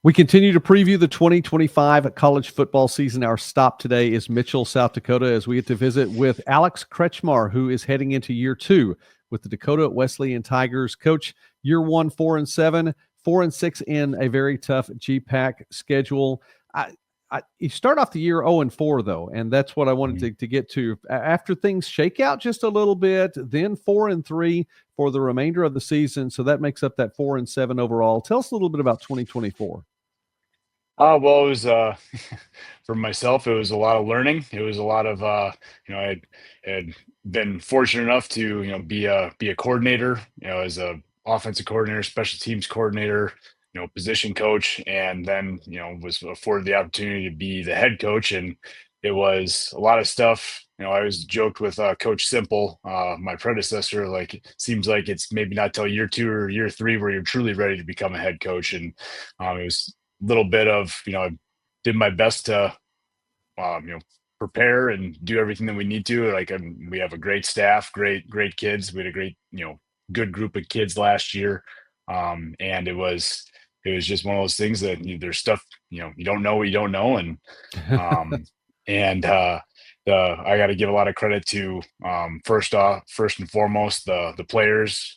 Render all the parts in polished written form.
We continue to preview the 2025 college football season. Our stop today is Mitchell, South Dakota, as we get to visit with Alex Kretzschmar, who is heading into year 2 with the Dakota Wesleyan Tigers. Coach, year 1, 4-7, 4-6 in a very tough GPAC schedule. You start off the year 0-4, though, and that's what I wanted to get to. After things shake out just a little bit, then 4-3 for the remainder of the season. So that makes up that 4-7 overall. Tell us a little bit about 2024. Well, it was for myself. It was a lot of learning. It was a lot of I had been fortunate enough to be a coordinator, as a offensive coordinator, special teams coordinator, position coach, and then was afforded the opportunity to be the head coach, and it was a lot of stuff. I always joked with Coach Simple, my predecessor, like it seems like it's maybe not till year 2 or year 3 where you're truly ready to become a head coach, and it was little bit of I did my best to prepare and do everything that we need to. Like we have a great staff, great kids. We had a great good group of kids last year, and it was just one of those things that there's stuff you don't know what you don't know, and and I got to give a lot of credit to first and foremost the players,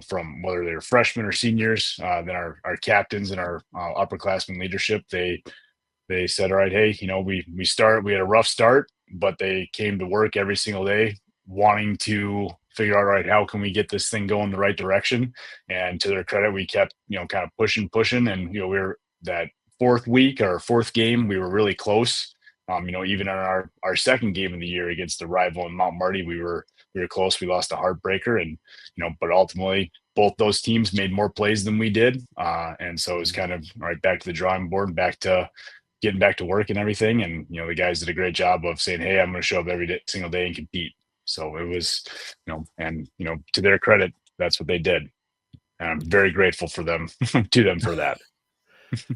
from whether they're freshmen or seniors, then our captains and our upperclassmen leadership. They said, all right, hey, we had a rough start, but they came to work every single day wanting to figure out, all right, how can we get this thing going the right direction? And to their credit, we kept kind of pushing, and we were that fourth week or fourth game, we were really close. Even on our second game of the year against the rival in Mount Marty, we were close. We lost a heartbreaker, and but ultimately both those teams made more plays than we did, and so it was kind of all right, back to the drawing board, back to getting back to work and everything. And the guys did a great job of saying, hey, I'm going to show up every single day and compete. So it was, and to their credit, that's what they did, and I'm very grateful for them to them for that.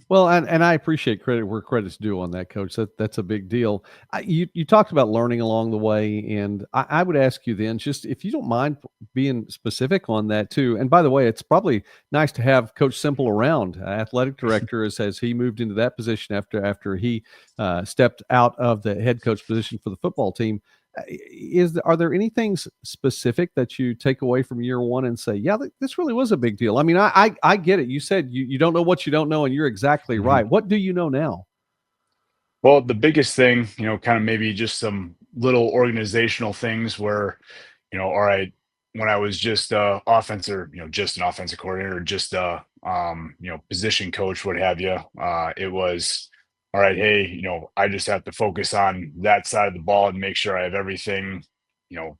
Well, and I appreciate credit where credit's due on that, Coach. That's a big deal. You talked about learning along the way, and I would ask you then, just if you don't mind being specific on that too. And by the way, it's probably nice to have Coach Simple around, athletic director, as he moved into that position after he stepped out of the head coach position for the football team. Are there any things specific that you take away from year 1 and say, yeah, this really was a big deal? I mean, I get it. You said you don't know what you don't know, and you're exactly right. What do you know now? Well, the biggest thing, kind of maybe just some little organizational things where, all right, when I was just offensive, just an offensive coordinator, just position coach, what have you, it was all right, hey, I just have to focus on that side of the ball and make sure I have everything, you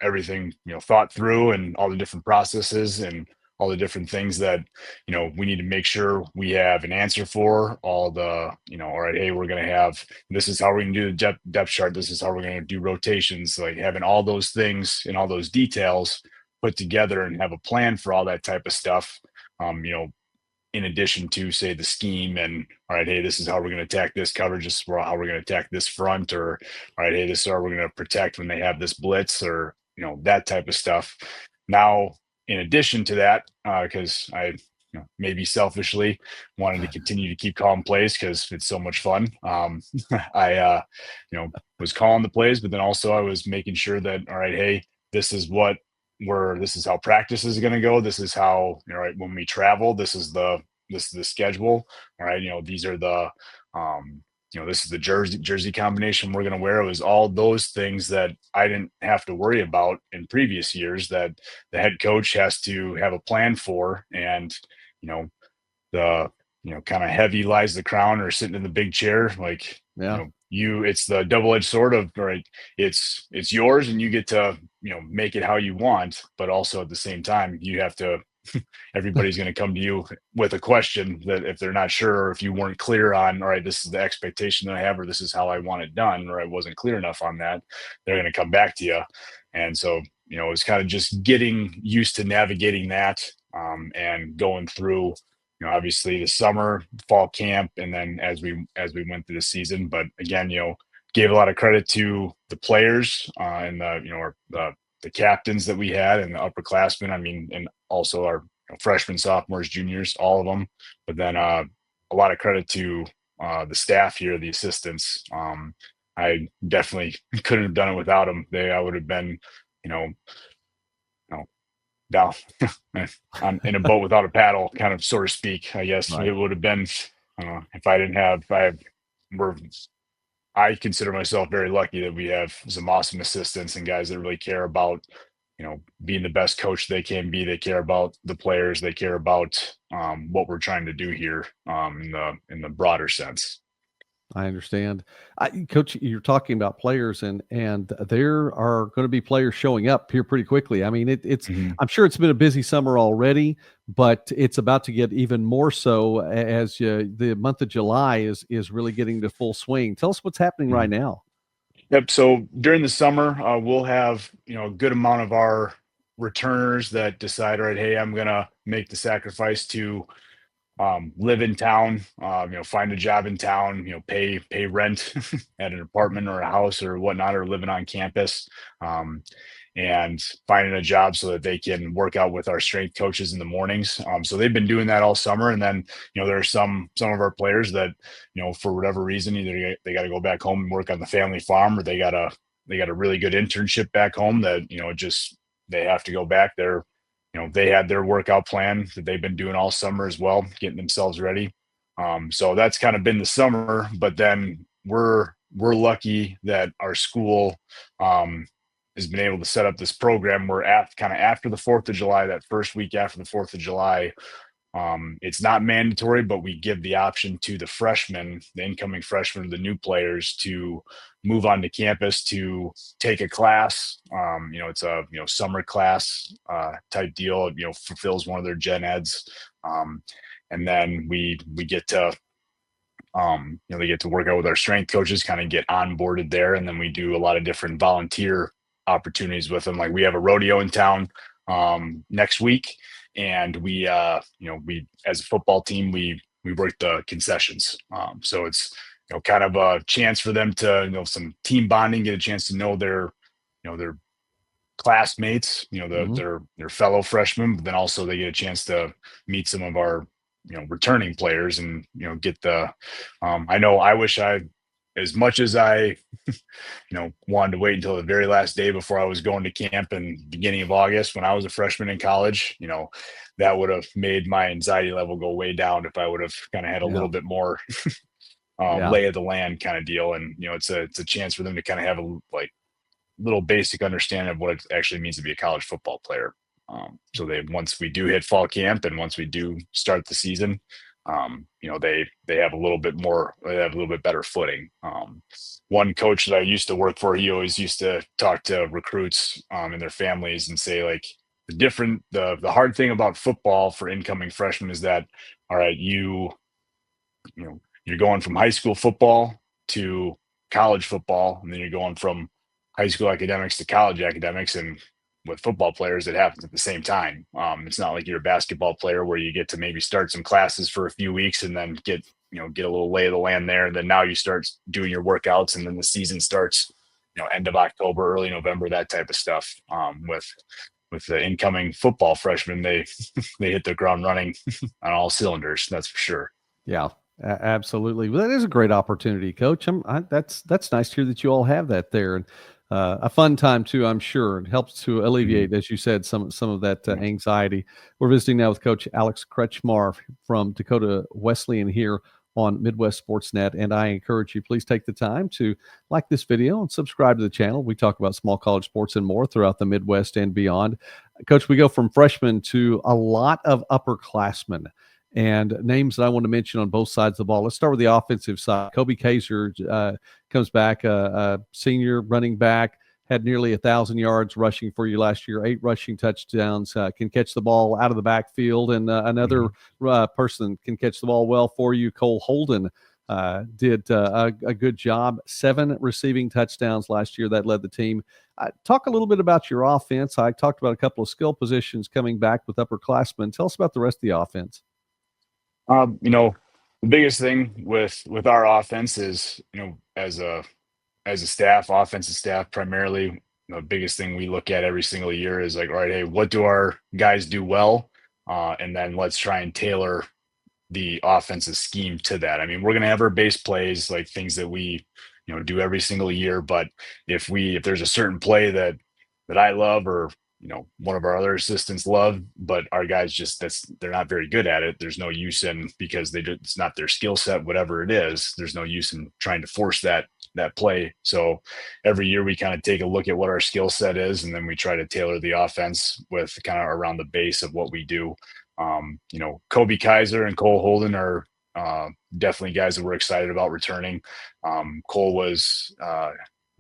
know, thought through, and all the different processes and all the different things that we need to make sure we have an answer for. All the all right, hey, we're going to have, this is how we're going to do the depth chart, this is how we're going to do rotations, like having all those things and all those details put together and have a plan for all that type of stuff. In addition to, say, the scheme, and all right, hey, this is how we're going to attack this coverage, this is how we're going to attack this front, or all right, hey, this is how we're going to protect when they have this blitz, or that type of stuff. Now, in addition to that, because I maybe selfishly wanted to continue to keep calling plays because it's so much fun, I was calling the plays, but then also I was making sure that, all right, hey, this is how practice is going to go. This is how, right, when we travel, this is the schedule. All right, these are the this is the jersey combination we're going to wear. It was all those things that I didn't have to worry about in previous years that the head coach has to have a plan for. And the kind of heavy lies the crown, or sitting in the big chair, like it's the double-edged sword of, all right, it's yours and you get to make it how you want, but also at the same time you have to everybody's going to come to you with a question that if they're not sure, or if you weren't clear on, all right, this is the expectation that I have, or this is how I want it done, or I wasn't clear enough on that, they're going to come back to you. And so it's kind of just getting used to navigating that, and going through obviously the summer, fall camp, and then as we went through the season. But again, gave a lot of credit to the players, and the captains that we had, and the upperclassmen. I mean, and also our freshmen, sophomores, juniors, all of them. But then a lot of credit to the staff here, the assistants. I definitely couldn't have done it without them. I would have been, you know, you know down in a boat without a paddle, kind of, so to speak. I guess Right. it would have been if I didn't have. We're I consider myself very lucky that we have some awesome assistants and guys that really care about, being the best coach they can be. They care about the players. They care about what we're trying to do here in the broader sense. I understand. Coach, you're talking about players, and there are going to be players showing up here pretty quickly. I mean, it's Mhm. I'm sure it's been a busy summer already, but it's about to get even more so as the month of July is really getting to full swing. Tell us what's happening right Mhm. now. Yep. So during the summer, we'll have a good amount of our returners that decide, all right, hey, I'm gonna make the sacrifice to live in town, find a job in town, pay rent at an apartment or a house or whatnot, or living on campus, um, and finding a job so that they can work out with our strength coaches in the mornings. So they've been doing that all summer, and then there are some of our players that for whatever reason either they got to go back home and work on the family farm, or they got a really good internship back home that just they have to go back there. They had their workout plan that they've been doing all summer as well, getting themselves ready. So that's kind of been the summer, but then we're lucky that our school has been able to set up this program. We're at kind of after the 4th of July, that first week after the 4th of July. It's not mandatory, but we give the option to the freshmen, the incoming freshmen, the new players, to move onto campus to take a class. It's a summer class type deal. Fulfills one of their gen eds, and then we get to they get to work out with our strength coaches, kind of get onboarded there, and then we do a lot of different volunteer opportunities with them. Like we have a rodeo in town next week, and we as a football team we work the concessions. So it's kind of a chance for them to some team bonding, get a chance to know their classmates, Mhm. their fellow freshmen, but then also they get a chance to meet some of our returning players and get the I know I wish I as much as I wanted to wait until the very last day before I was going to camp in beginning of August when I was a freshman in college. That would have made my anxiety level go way down if I would have kind of had a Yeah. little bit more Yeah. lay of the land kind of deal. And it's a chance for them to kind of have a like little basic understanding of what it actually means to be a college football player. So they once we do hit fall camp and once we do start the season, they have a little bit more, they have a little bit better footing. One coach that I used to work for, he always used to talk to recruits and their families and say like the hard thing about football for incoming freshmen is that all right, you're going from high school football to college football, and then you're going from high school academics to college academics. And with football players, it happens at the same time. It's not like you're a basketball player where you get to maybe start some classes for a few weeks and then get a little lay of the land there. And then now you start doing your workouts, and then the season starts, end of October, early November, that type of stuff. With the incoming football freshmen, they they hit the ground running on all cylinders. That's for sure. Yeah, absolutely. Well, that is a great opportunity, Coach. That's nice to hear that you all have that there, and a fun time too. I'm sure it helps to Mhm. alleviate, as you said, some of that Yeah. anxiety. We're visiting now with Coach Alex Kretzschmar from Dakota Wesleyan here on Midwest Sportsnet, and I encourage you, please take the time to like this video and subscribe to the channel. We talk about small college sports and more throughout the Midwest and beyond. Coach, we go from freshmen to a lot of upperclassmen and names that I want to mention on both sides of the ball. Let's start with the offensive side. Kobe Kaiser comes back, a senior running back, had nearly 1,000 yards rushing for you last year, 8 rushing touchdowns, can catch the ball out of the backfield. And another Mhm. person can catch the ball well for you, Cole Holden. Did a good job, 7 receiving touchdowns last year. That led the team. Talk a little bit about your offense. I talked about a couple of skill positions coming back with upperclassmen. Tell us about the rest of the offense. The biggest thing with our offense is, as a staff, offensive staff primarily, the biggest thing we look at every single year is like, all right, hey, what do our guys do well? And then let's try and tailor the offensive scheme to that. I mean, we're going to have our base plays, like things that we, do every single year. But if there's a certain play that I love, or one of our other assistants love, but our guys they're not very good at it. There's no use in, because it's not their skill set, whatever it is. There's no use in trying to force that play. So every year we kind of take a look at what our skill set is, and then we try to tailor the offense with kind of around the base of what we do. Kobe Kaiser and Cole Holden are definitely guys that we're excited about returning. Cole was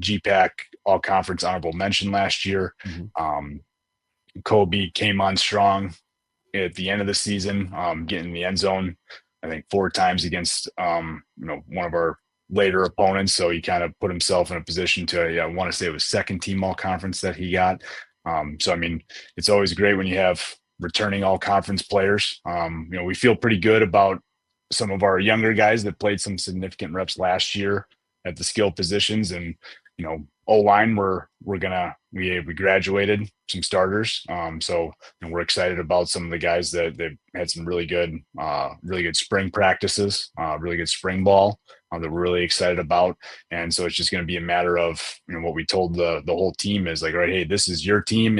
GPAC All Conference honorable mention last year. Kobe came on strong at the end of the season, getting in the end zone, I think 4 times against one of our later opponents. So he kind of put himself in a position to, I want to say it was second team all conference that he got. So I mean, it's always great when you have returning all conference players. We feel pretty good about some of our younger guys that played some significant reps last year at the skill positions, and O-line, we graduated some starters. So we're excited about some of the guys that they've had some really good spring practices, really good spring ball that we're really excited about. And so it's just going to be a matter of, what we told the whole team is like, all right, hey, this is your team,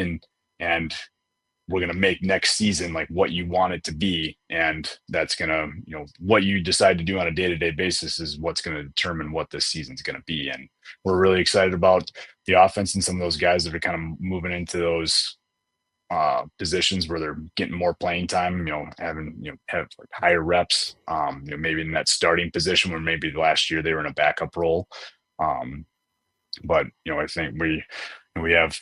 and we're going to make next season like what you want it to be. And that's going to, what you decide to do on a day-to-day basis is what's going to determine what this season's going to be. And we're really excited about the offense and some of those guys that are kind of moving into those positions where they're getting more playing time, have like higher reps, maybe in that starting position where maybe last year they were in a backup role. But I think we have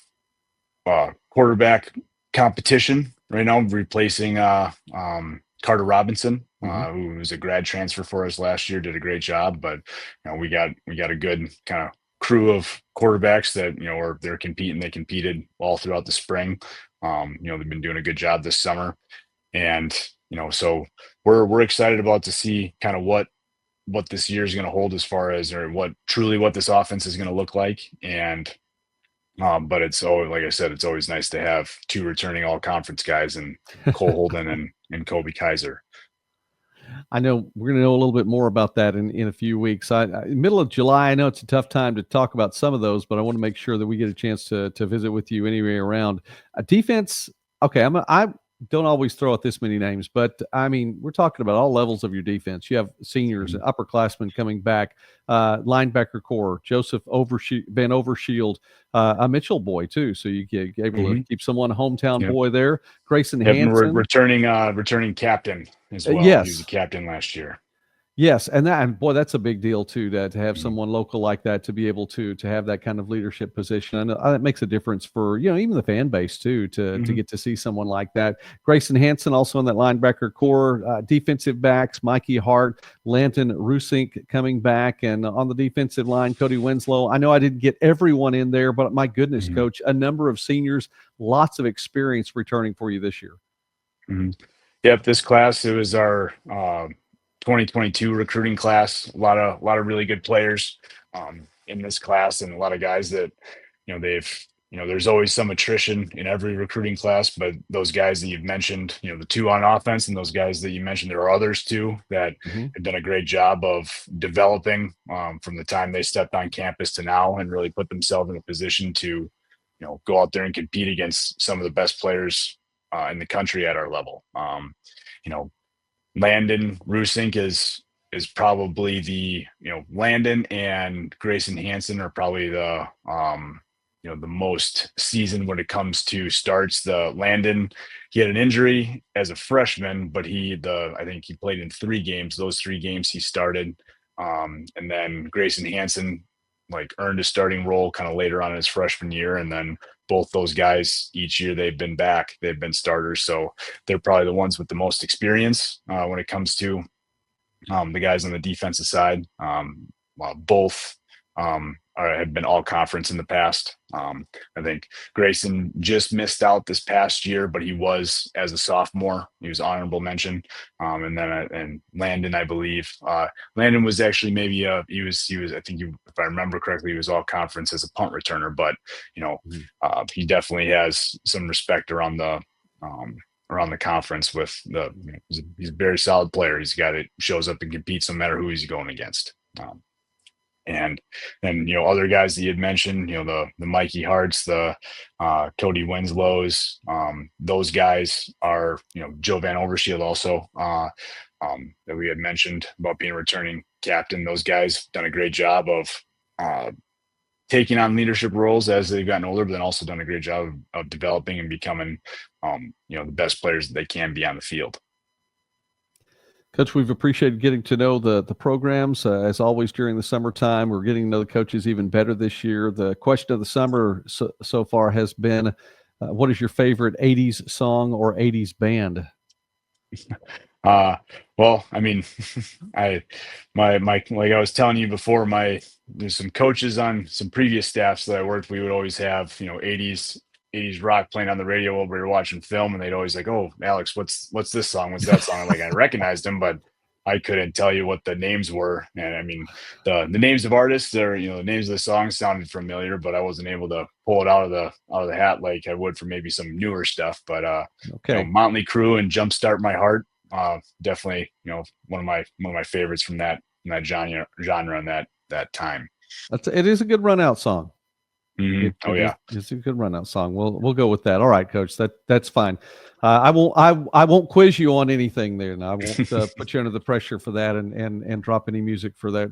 quarterback competition right now, replacing Carter Robinson, who was a grad transfer for us last year, did a great job. But we got a good kind of crew of quarterbacks that they're competing. They competed all throughout the spring. They've been doing a good job this summer, and so we're excited about to see kind of what this year is going to hold as far as, or what this offense is going to look like. And but it's always, like I said, it's always nice to have 2 returning all conference guys, and Cole Holden and Kobe Kaiser. I know we're going to know a little bit more about that in a few weeks. Middle of July, I know it's a tough time to talk about some of those, but I want to make sure that we get a chance to visit with you anyway around defense. Okay, I don't always throw out this many names, but I mean, we're talking about all levels of your defense. You have seniors and upperclassmen coming back, linebacker core, Joseph Van Overshield, a Mitchell boy too. So you get able to keep someone, a hometown boy there. Grayson Hansen, returning captain as well. Yes. He was a captain last year. Yes, and boy, that's a big deal too, to have someone local like that to be able to have that kind of leadership position. I know that makes a difference for even the fan base too, to get to see someone like that. Grayson Hansen also in that linebacker core, defensive backs, Mikey Hart, Lanton Rusink coming back, and on the defensive line, Cody Winslow. I know I didn't get everyone in there, but my goodness, Coach, a number of seniors, lots of experience returning for you this year. Yep, this class, it was our 2022 recruiting class. A lot of really good players in this class, and a lot of guys that there's always some attrition in every recruiting class, but those guys that you've mentioned, the 2 on offense, and those guys that you mentioned, there are others too that have done a great job of developing from the time they stepped on campus to now, and really put themselves in a position to go out there and compete against some of the best players in the country at our level. Landon Rusink is probably the Landon and Grayson Hansen are probably the the most seasoned when it comes to starts. The Landon, he had an injury as a freshman, but I think he played in 3 games. Those 3 games he started, and then Grayson Hansen earned a starting role kind of later on in his freshman year, and then both those guys, each year they've been back, they've been starters. So they're probably the ones with the most experience when it comes to the guys on the defensive side. Both have been all conference in the past. I think Grayson just missed out this past year, but he was, as a sophomore, he was honorable mention. And Landon, I believe, Landon was actually he was, I think, if I remember correctly, he was all conference as a punt returner, but he definitely has some respect around around the conference with he's a very solid player. He's a guy that shows up and competes no matter who he's going against. And then, other guys that you had mentioned, the Mikey Harts, the Cody Winslows, those guys are, Joe Van Overshield also, that we had mentioned about being a returning captain. Those guys done a great job of taking on leadership roles as they've gotten older, but then also done a great job of developing and becoming, the best players that they can be on the field. Coach, we've appreciated getting to know the programs. As always, during the summertime, we're getting to know the coaches even better this year. The question of the summer so far has been, what is your favorite 80s song or 80s band? Well, I mean, like I was telling you before, there's some coaches on some previous staffs that I worked. We would always have, 80s rock playing on the radio while we were watching film, and they'd always like, "Oh, Alex, what's this song? What's that song?" Like I recognized them, but I couldn't tell you what the names were. And I mean, the names of artists or the names of the songs sounded familiar, but I wasn't able to pull it out of the hat like I would for maybe some newer stuff. But okay, Motley Crue and Jumpstart My Heart, definitely one of my favorites from that genre in that time. It is a good run out song. Mm-hmm. It's a good run out song. We'll go with that. All right, Coach. That's fine. I won't quiz you on anything there, and I won't put you under the pressure for that and drop any music for that.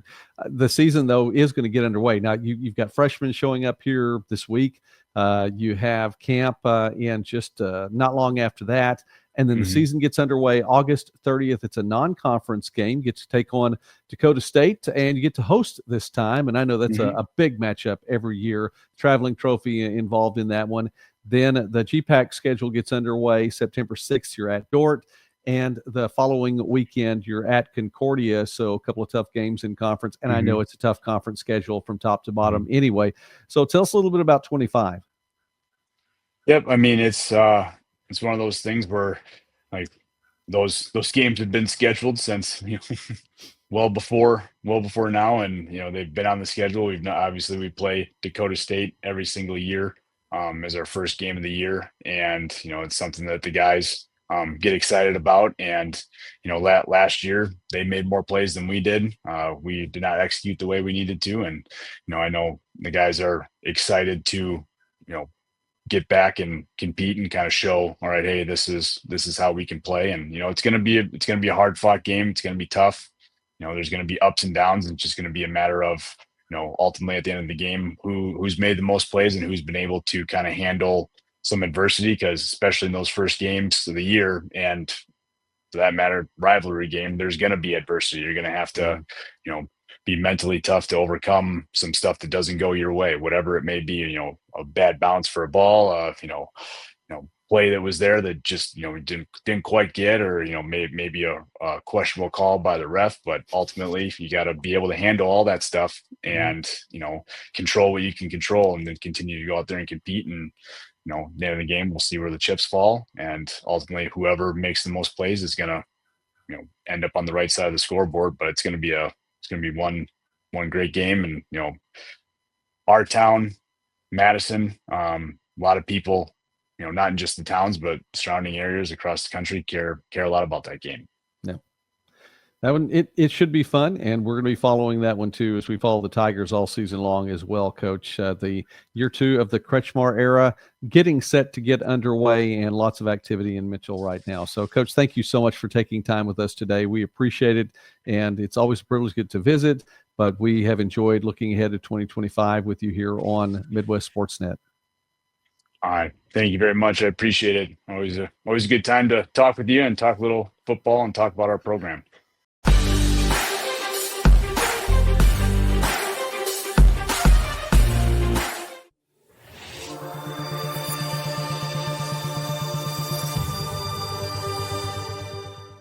The season though is going to get underway now. You've got freshmen showing up here this week. You have camp in just not long after that. And then the season gets underway August 30th. It's a non-conference game. You get to take on Dakota State, and you get to host this time. And I know that's a big matchup every year. Traveling trophy involved in that one. Then the GPAC schedule gets underway September 6th. You're at Dort. And the following weekend, you're at Concordia. So a couple of tough games in conference. And I know it's a tough conference schedule from top to bottom anyway. So tell us a little bit about 25. Yep. I mean, it's one of those things where like those games have been scheduled since well before now, and they've been on the schedule. We play Dakota State every single year as our first game of the year, and it's something that the guys get excited about. And last year they made more plays than we did. We did not execute the way we needed to, and I know the guys are excited to get back and compete and kind of show, all right, hey, this is how we can play. And it's going to be a hard fought game. It's going to be tough. There's going to be ups and downs, and it's just going to be a matter of ultimately at the end of the game who's made the most plays and who's been able to kind of handle some adversity, because especially in those first games of the year, and for that matter rivalry game, there's going to be adversity. You're going to have to be mentally tough to overcome some stuff that doesn't go your way, whatever it may be. A bad bounce for a ball, play that was there that just didn't quite get, or maybe a questionable call by the ref. But ultimately, you got to be able to handle all that stuff and control what you can control, and then continue to go out there and compete. And at the end of the game, we'll see where the chips fall, and ultimately, whoever makes the most plays is gonna end up on the right side of the scoreboard. But it's gonna be one great game. And our town, Madison, a lot of people, not in just the towns but surrounding areas across the country care a lot about that game. Yeah, that one it should be fun, and we're going to be following that one too as we follow the Tigers all season long as well, Coach. The year 2 of the Kretzschmar era getting set to get underway, and lots of activity in Mitchell right now. So, Coach, thank you so much for taking time with us today. We appreciate it, and it's always a privilege to get to visit, but we have enjoyed looking ahead to 2025 with you here on Midwest Sportsnet. All right. Thank you very much. I appreciate it. Always a good time to talk with you and talk a little football and talk about our program.